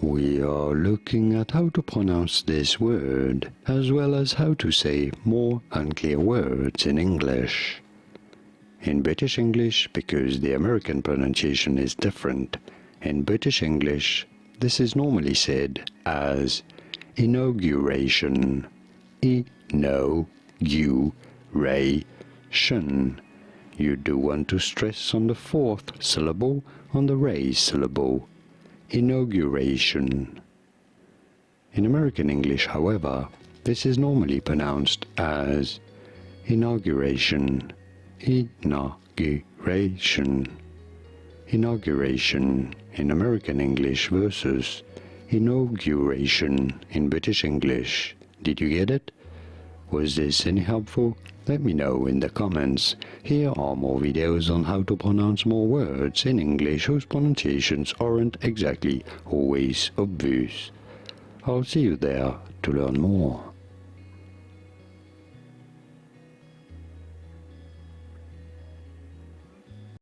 We are looking at how to pronounce this word, as well as how to say more unclear words in English. In British English, because the American pronunciation is different, in British English, this is normally said as inauguration. Inauguration. You do want to stress on the fourth syllable on the raised syllable. Inauguration. In American English, however, this is normally pronounced as inauguration. Inauguration. Inauguration in American English versus inauguration in British English. Did you get it? Was this any helpful? Let me know in the comments. Here are more videos on how to pronounce more words in English whose pronunciations aren't exactly always obvious. I'll see you there to learn more.